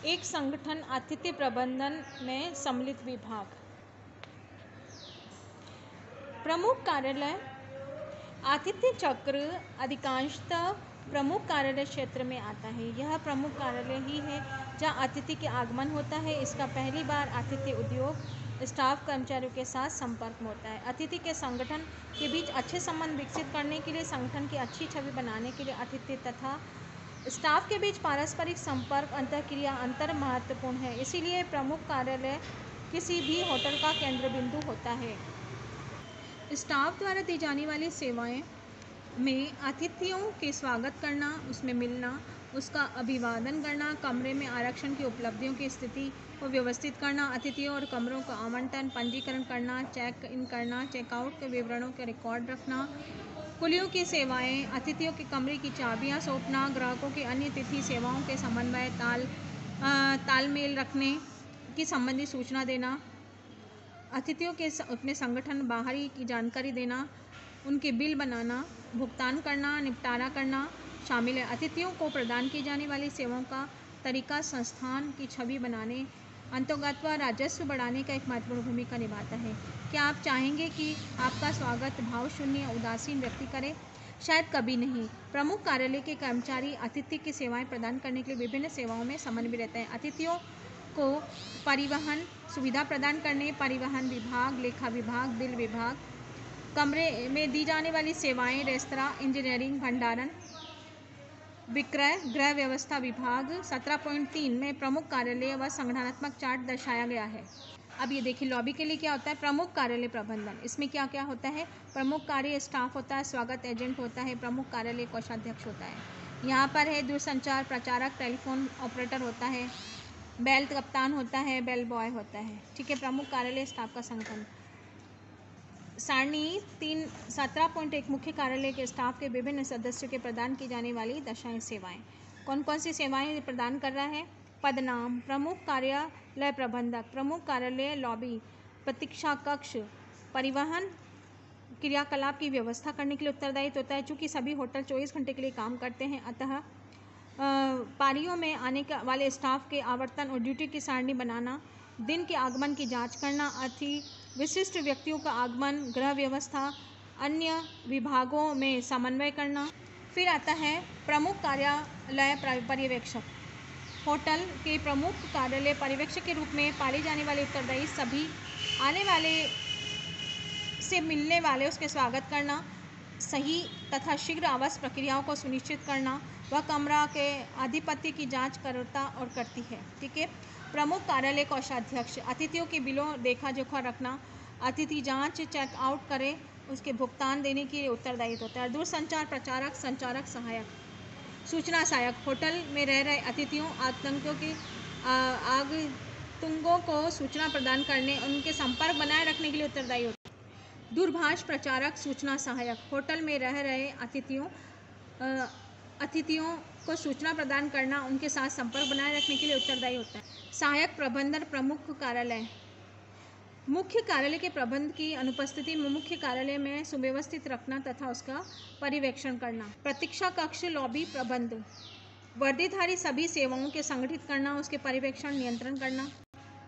एक संगठन आतिथ्य प्रबंधन में सम्मिलित विभाग। प्रमुख कार्यालय। आतिथ्य चक्र अधिकांशतः प्रमुख कार्यालय क्षेत्र में आता है। यह प्रमुख कार्यालय ही है जहां अतिथि के आगमन होता है। इसका पहली बार आतिथ्य उद्योग स्टाफ कर्मचारियों के साथ संपर्क में होता है। अतिथि के संगठन के बीच अच्छे संबंध विकसित करने के लिए, संगठन की अच्छी छवि बनाने के लिए अतिथि तथा स्टाफ के बीच पारस्परिक संपर्क अंतःक्रिया अंतर महत्वपूर्ण है। इसीलिए प्रमुख कार्यालय किसी भी होटल का केंद्र बिंदु होता है। स्टाफ द्वारा दी जाने वाली सेवाएं में अतिथियों के स्वागत करना, उसमें मिलना, उसका अभिवादन करना, कमरे में आरक्षण की उपलब्धियों की स्थिति को व्यवस्थित करना, अतिथियों और कमरों का आवंटन, पंजीकरण करना, चेक इन करना, चेकआउट के विवरणों के रिकॉर्ड रखना, कुलियों की सेवाएं, अतिथियों के कमरे की चाबियां सौंपना, ग्राहकों की अन्य तिथि सेवाओं के समन्वय तालमेल रखने की संबंधी सूचना देना, अतिथियों के अपने संगठन बाहरी की जानकारी देना, उनके बिल बनाना, भुगतान करना, निपटारा करना शामिल है। अतिथियों को प्रदान की जाने वाली सेवाओं का तरीका संस्थान की छवि बनाने, अंतर्गत व राजस्व बढ़ाने का एक महत्वपूर्ण भूमिका निभाता है। क्या आप चाहेंगे कि आपका स्वागत भाव शून्य या उदासीन व्यक्ति करे? शायद कभी नहीं। प्रमुख कार्यालय के कर्मचारी अतिथि की सेवाएं प्रदान करने के लिए विभिन्न सेवाओं में समन्वय रहते हैं। अतिथियों को परिवहन सुविधा प्रदान करने, परिवहन विभाग, लेखा विभाग, बिल विभाग, कमरे में दी जाने वाली सेवाएं, रेस्तरां, इंजीनियरिंग, भंडारण, विक्रय, गृह व्यवस्था विभाग। 17.3 में प्रमुख कार्यालय व संगठनात्मक चार्ट दर्शाया गया है। अब ये देखिए लॉबी के लिए क्या होता है। प्रमुख कार्यालय प्रबंधन, इसमें क्या क्या होता है। प्रमुख कार्य स्टाफ होता है, स्वागत एजेंट होता है, प्रमुख कार्यालय कोषाध्यक्ष होता है। यहाँ पर है दूरसंचार प्रचारक, टेलीफोन ऑपरेटर होता है, बेल कप्तान होता है, बेल बॉय होता है। ठीक है। प्रमुख कार्यालय स्टाफ का संगठन सारणी 17.1 मुख्य कार्यालय के स्टाफ के विभिन्न सदस्यों के प्रदान की जाने वाली दशाएं सेवाएं। कौन कौन सी सेवाएं प्रदान कर रहा है। पदनाम, प्रमुख कार्यालय प्रबंधक, प्रमुख कार्यालय लॉबी, प्रतीक्षा कक्ष, परिवहन क्रियाकलाप की व्यवस्था करने के लिए उत्तरदायित्व होता है। चूँकि सभी होटल 24 घंटे के लिए काम करते हैं, अतः पारियों में आने वाले स्टाफ के आवर्तन और ड्यूटी की सारणी बनाना, दिन के आगमन की जांच करना, अति विशिष्ट व्यक्तियों का आगमन, गृह व्यवस्था, अन्य विभागों में समन्वय करना। फिर आता है प्रमुख कार्यालय पर्यवेक्षक। होटल के प्रमुख कार्यालय पर्यवेक्षक के रूप में पाले जाने वाले उत्तरदायी सभी आने वाले से मिलने वाले उसके स्वागत करना, सही तथा शीघ्र आवास प्रक्रियाओं को सुनिश्चित करना, वह कमरा के आधिपत्य की जांच करता और करती है। ठीक है। प्रमुख कार्यालय कोषाध्यक्ष अतिथियों के बिलों देखा जोखा रखना, अतिथि जांच चेकआउट करे, उसके भुगतान देने के लिए उत्तरदायित्व होता है। दूरसंचार प्रचारक, संचारक, सहायक, सूचना सहायक होटल में रह रहे अतिथियों आगंतुकों को सूचना प्रदान करने, उनके संपर्क बनाए रखने के लिए उत्तरदायी होता है। दूरभाष प्रचारक, सूचना सहायक होटल में रह रहे अतिथियों को सूचना प्रदान करना, उनके साथ संपर्क बनाए रखने के लिए उत्तरदायी होता है। सहायक प्रबंधन प्रमुख कार्यालय, मुख्य कार्यालय के प्रबंध की अनुपस्थिति में मुख्य कार्यालय में सुव्यवस्थित रखना तथा उसका पर्यवेक्षण करना। प्रतीक्षा कक्ष लॉबी प्रबंध, वर्दीधारी सभी सेवाओं के संगठित करना, उसके पर्यवेक्षण नियंत्रण करना।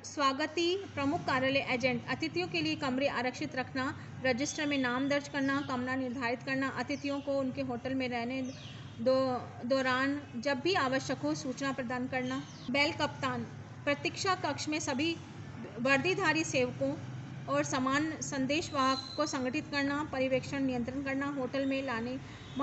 स्वागती प्रमुख कार्यालय एजेंट, अतिथियों के लिए कमरे आरक्षित रखना, रजिस्टर में नाम दर्ज करना, कमरा निर्धारित करना, अतिथियों को उनके होटल में रहने दौरान जब भी आवश्यक हो सूचना प्रदान करना। बेल कप्तान, प्रतीक्षा कक्ष में सभी वर्दीधारी सेवकों और समान संदेशवाहक को संगठित करना, पर्यवेक्षण नियंत्रण करना, होटल में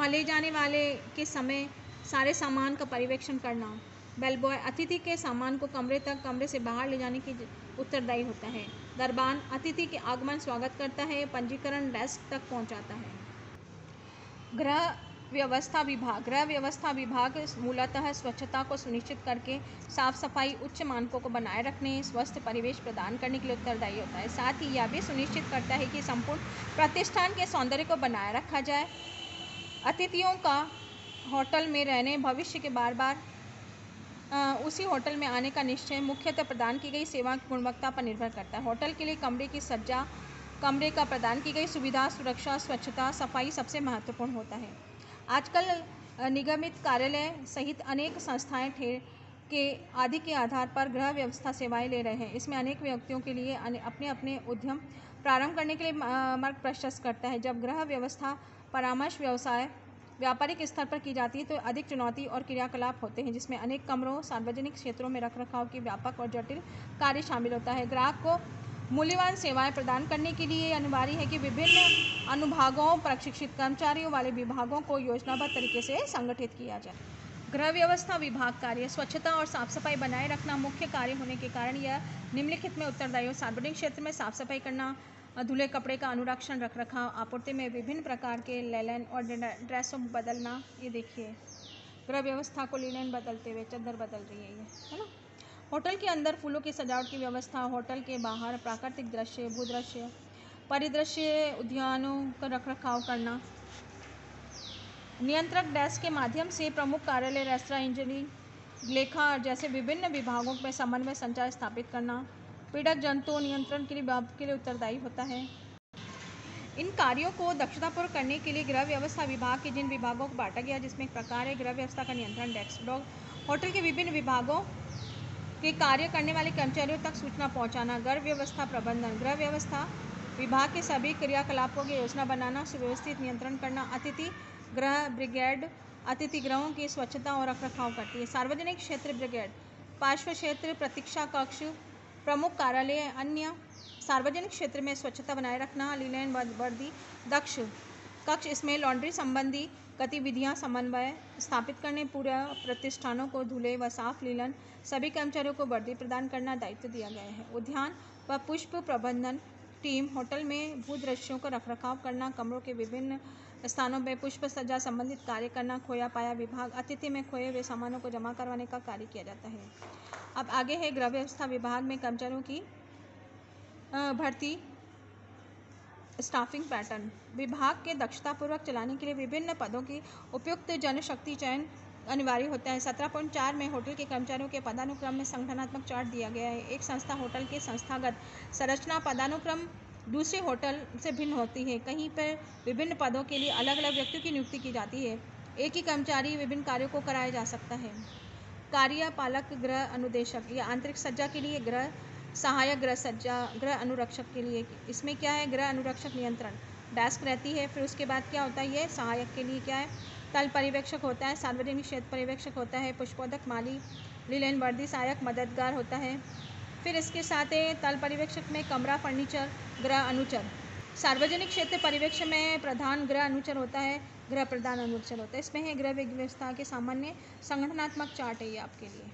ले जाने वाले के समय सारे सामान का पर्यवेक्षण करना। बेल बॉय, अतिथि के सामान को कमरे से बाहर ले जाने की उत्तरदायी होता है। दरबान, अतिथि के आगमन स्वागत करता है, पंजीकरण डेस्क तक पहुंचाता है। गृह व्यवस्था विभाग, गृह व्यवस्था विभाग मूलतः स्वच्छता को सुनिश्चित करके साफ सफाई उच्च मानकों को बनाए रखने, स्वस्थ परिवेश प्रदान करने के लिए उत्तरदायी होता है। साथ ही यह भी सुनिश्चित करता है कि संपूर्ण प्रतिष्ठान के सौंदर्य को बनाए रखा जाए। अतिथियों का होटल में रहने, भविष्य के बार बार उसी होटल में आने का निश्चय मुख्यतः प्रदान की गई सेवा की गुणवत्ता पर निर्भर करता है। होटल के लिए कमरे की सज्जा, कमरे का प्रदान की गई सुविधा, सुरक्षा, स्वच्छता, सफाई सबसे महत्वपूर्ण होता है। आजकल निगमित कार्यालय सहित अनेक संस्थाएं के आदि के आधार पर गृह व्यवस्था सेवाएं ले रहे हैं। इसमें अनेक व्यक्तियों के लिए अपने अपने उद्यम प्रारंभ करने के लिए मार्ग प्रशस्त करता है। जब गृह व्यवस्था परामर्श व्यवसाय व्यापारिक स्तर पर की जाती है तो अधिक चुनौती और क्रियाकलाप होते हैं, जिसमें अनेक कमरों, सार्वजनिक क्षेत्रों में रखरखाव की व्यापक और जटिल कार्य शामिल होता है। ग्राहक को मूल्यवान सेवाएं प्रदान करने के लिए अनिवार्य है कि विभिन्न अनुभागों, प्रशिक्षित कर्मचारियों वाले विभागों को योजनाबद्ध तरीके से संगठित किया जाए। गृह व्यवस्था विभाग कार्य स्वच्छता और साफ सफाई बनाए रखना मुख्य कार्य होने के कारण यह निम्नलिखित में उत्तरदायी हो। सार्वजनिक क्षेत्र में साफ सफाई करना, धुले कपड़े का अनुरक्षण, रखरखाव, आपूर्ति में विभिन्न प्रकार के लेलन और ड्रेसों बदलना। ये देखिए गृह व्यवस्था को लिनन बदलते हुए चादर बदल रही है ना। होटल के अंदर फूलों की सजावट की व्यवस्था, होटल के बाहर प्राकृतिक दृश्य, भूदृश्य, परिदृश्य, उद्यानों का रखरखाव करना। नियंत्रक डेस्क के माध्यम से प्रमुख कार्यालय, रेस्तरां, इंजीनियरिंग, लेखा जैसे विभिन्न विभागों में समन्वय संचार स्थापित करना। पीड़क जंतु नियंत्रण के लिए उत्तरदायी होता है। इन कार्यों को दक्षतापूर्वक करने के लिए गृह व्यवस्था विभाग के जिन विभागों को बांटा गया, जिसमें एक प्रकार है गृह व्यवस्था का नियंत्रण डेस्क। होटल के विभिन्न विभागों के कार्य करने वाले कर्मचारियों तक सूचना पहुंचाना। गृह व्यवस्था प्रबंधन, गृह व्यवस्था विभाग के सभी क्रियाकलापों की योजना बनाना, सुव्यवस्थित नियंत्रण करना। अतिथि गृह ब्रिगेड अतिथि गृहों की स्वच्छता और रखरखाव करती है। सार्वजनिक क्षेत्र ब्रिगेड पार्श्व क्षेत्र, प्रतीक्षा कक्ष, प्रमुख कार्यालय, अन्य सार्वजनिक क्षेत्र में स्वच्छता बनाए रखना। लिनन वर्दी दक्ष कक्ष, इसमें लॉन्ड्री संबंधी गतिविधियां समन्वय स्थापित करने, पूरे प्रतिष्ठानों को धुले व साफ लिनन, सभी कर्मचारियों को वर्दी प्रदान करना दायित्व दिया गया है। उद्यान व पुष्प प्रबंधन टीम होटल में भूदृश्यों का रखरखाव करना, कमरों के विभिन्न स्थानों में पुष्प सज्जा संबंधित कार्य करना। खोया पाया विभाग अतिथि में खोए हुए सामानों को जमा करवाने का कार्य किया जाता है। अब आगे है गृह व्यवस्था विभाग में कर्मचारियों की भर्ती, स्टाफिंग पैटर्न। विभाग के दक्षतापूर्वक चलाने के लिए विभिन्न पदों की उपयुक्त जनशक्ति चयन अनिवार्य होता है। 17.4 में होटल के कर्मचारियों के पदानुक्रम में संगठनात्मक चार्ट दिया गया है। एक संस्था होटल के संस्थागत संरचना पदानुक्रम दूसरे होटल से भिन्न होती है। कहीं पर विभिन्न पदों के लिए अलग अलग व्यक्तियों की नियुक्ति की जाती है। एक ही कर्मचारी विभिन्न कार्यों को कराया जा सकता है। कार्यपालक गृह अनुदेशक या आंतरिक सज्जा के लिए गृह सहायक गृह सज्जा, गृह अनुरक्षक के लिए इसमें क्या है, गृह अनुरक्षक नियंत्रण डेस्क रहती है। फिर उसके बाद क्या होता है, ये सहायक के लिए क्या है, तल पर्यवेक्षक होता है, सार्वजनिक क्षेत्र पर्यवेक्षक होता है, पुष्पोदक माली, लिनन वर्दी सहायक मददगार होता है। फिर इसके साथ तल पर्यवेक्षक में कमरा फर्नीचर गृह अनुचर, सार्वजनिक क्षेत्र पर्यवेक्षक में प्रधान गृह अनुचर होता है, गृह प्रधान अनुचर होता है। इसमें है गृह व्यवस्था के सामान्य संगठनात्मक चार्ट है ये आपके लिए।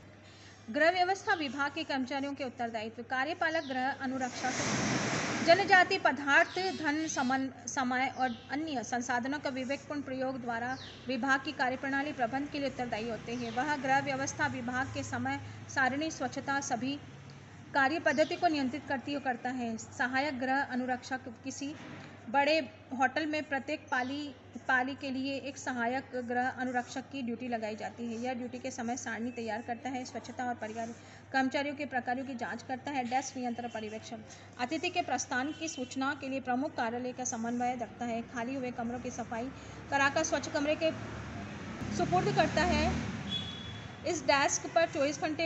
गृह व्यवस्था विभाग के कर्मचारियों के उत्तरदायित्व। कार्यपालक गृह अनुरक्षक जनजाति पदार्थ, धन, समय और अन्य संसाधनों का विवेकपूर्ण प्रयोग द्वारा विभाग की कार्यप्रणाली प्रबंध के लिए उत्तरदायी होते हैं। वह गृह व्यवस्था विभाग के समय सारिणी, स्वच्छता, सभी कार्य पद्धति को नियंत्रित करता है। सहायक गृह अनुरक्षक किसी बड़े होटल में प्रत्येक पाली के लिए एक सहायक गृह अनुरक्षक की ड्यूटी लगाई जाती है। यह ड्यूटी के समय सारणी तैयार करता है, स्वच्छता और परिवार कर्मचारियों के प्रकारों की जांच करता है। डेस्क नियंत्रण पर्यवेक्षण अतिथि के प्रस्थान की सूचना के लिए प्रमुख कार्यालय का समन्वय रखता है। खाली हुए कमरों की सफाई कराकर स्वच्छ कमरे के सुपुर्द करता है। इस डेस्क पर 24 घंटे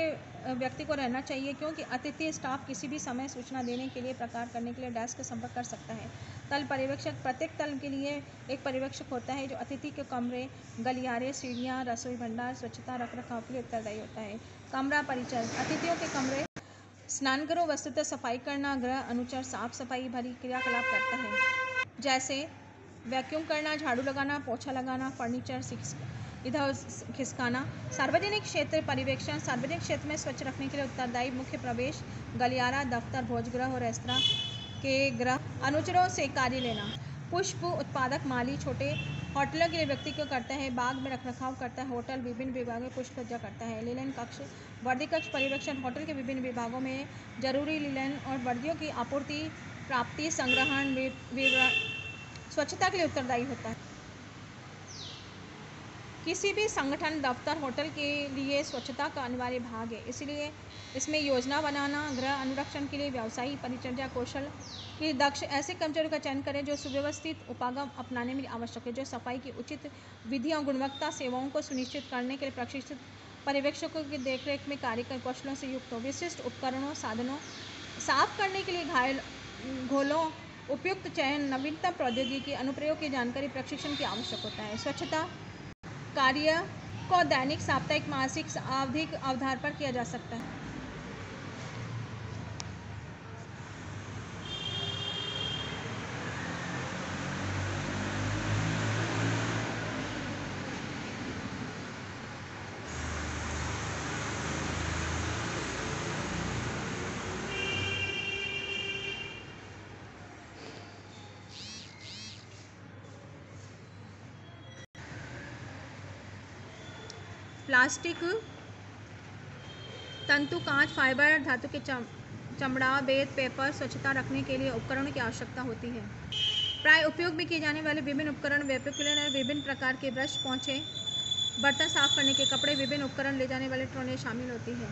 व्यक्ति को रहना चाहिए, क्योंकि अतिथि स्टाफ किसी भी समय सूचना देने के लिए प्रकार करने के लिए डेस्क का संपर्क कर सकता है। तल पर्यवेक्षक प्रत्येक तल के लिए एक पर्यवेक्षक होता है जो अतिथि के कमरे, गलियारे, सीढ़ियाँ, रसोई भंडार, स्वच्छता रखरखाव के लिए उत्तरदायी होता है। कमरा परिचय अतिथियों के कमरे, स्नानगृह वस्तुतः सफाई करना। गृह अनुचर साफ सफाई भरी क्रियाकलाप करता है, जैसे वैक्यूम करना, झाड़ू लगाना, पोछा लगाना, फर्नीचर इधर खिसकाना। सार्वजनिक क्षेत्र पर्यवेक्षण सार्वजनिक क्षेत्र में स्वच्छ रखने के लिए उत्तरदायी। मुख्य प्रवेश, गलियारा, दफ्तर, भोजगृह और रेस्तरां के गृह अनुचरों से कार्य लेना। पुष्प उत्पादक माली छोटे होटलों के लिए व्यक्ति को करता है, बाग में रखरखाव करता है। होटल विभिन्न विभागों में पुष्प सज्जा करता है। लिनन कक्ष वर्दी कक्ष पर्यवेक्षण होटल के विभिन्न विभागों में जरूरी लिनन और वर्दियों की आपूर्ति, प्राप्ति, संग्रहण, विवरण स्वच्छता के लिए उत्तरदायी होता है। किसी भी संगठन, दफ्तर, होटल के लिए स्वच्छता का अनिवार्य भाग है, इसलिए इसमें योजना बनाना। गृह अनुरक्षण के लिए व्यवसायी परिचर्या कौशल के दक्ष ऐसे कर्मचारियों का चयन करें जो सुव्यवस्थित उपागम अपनाने में आवश्यक है, जो सफाई की उचित विधियों, गुणवत्ता सेवाओं को सुनिश्चित करने के लिए प्रशिक्षित पर्यवेक्षकों की देखरेख में कार्य कौशलों से युक्त हो। विशिष्ट उपकरणों साधनों साफ करने के लिए घायल घोलों उपयुक्त चयन नवीनतम प्रौद्योगिकी अनुप्रयोग की जानकारी प्रशिक्षण की आवश्यक होता है। स्वच्छता कार्य को दैनिक साप्ताहिक मासिक आवधिक आधार पर किया जा सकता है। प्लास्टिक तंतु कांच फाइबर धातु के चमड़ा बेत पेपर स्वच्छता रखने के लिए उपकरणों की आवश्यकता होती है। प्राय उपयोग में किए जाने वाले विभिन्न उपकरण वैक्यूम क्लीनर विभिन्न प्रकार के ब्रश पोंछे बर्तन साफ करने के कपड़े विभिन्न उपकरण ले जाने वाले ट्रोने शामिल होती है।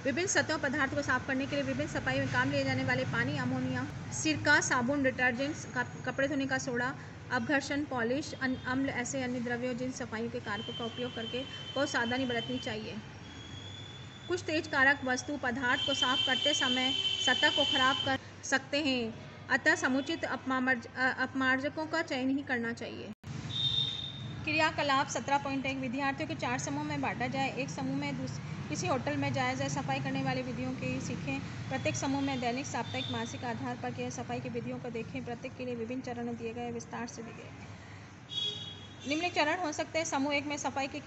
विभिन्न सतहों पदार्थ को साफ करने के लिए विभिन्न सफाई में काम लिए जाने वाले पानी अमोनिया सिरका साबुन डिटर्जेंट्स कपड़े धोने का सोडा अपघर्षण पॉलिश अम्ल ऐसे अन्य द्रव्यों जिन सफाई के कारकों का उपयोग करके बहुत सावधानी बरतनी चाहिए। कुछ तेज कारक वस्तु पदार्थ को साफ करते समय सतह को खराब कर सकते हैं, अतः समुचित अपमार्जकों का चयन ही करना चाहिए। क्रियाकलाप 17.1 विद्यार्थियों के 4 समूह में बांटा जाए। एक समूह में किसी होटल में जाए सफाई करने वाली विधियों की सीखें। प्रत्येक समूह में दैनिक साप्ताहिक मासिक आधार पर किए सफाई की विधियों को देखें। प्रत्येक के लिए विभिन्न चरण दिए गए विस्तार से दिए गए। निम्नलिखित चरण हो सकते हैं। समूह 1 में सफाई की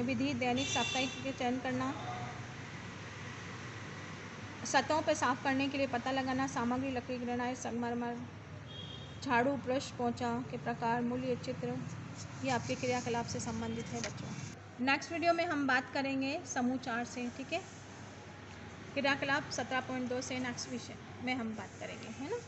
विधि दैनिक साप्ताहिक के चयन करना सतहों पर साफ करने के लिए पता लगाना सामग्री लकड़ी ग्रेनाइट संगमरमर झाड़ू ब्रश पोंछा के प्रकार मूल्य चित्र ये आपके क्रियाकलाप से संबंधित है बच्चों। नेक्स्ट वीडियो में हम बात करेंगे समूह 4 से, ठीक है। क्रियाकलाप 17.2 से नेक्स्ट विषय में हम बात करेंगे, है ना।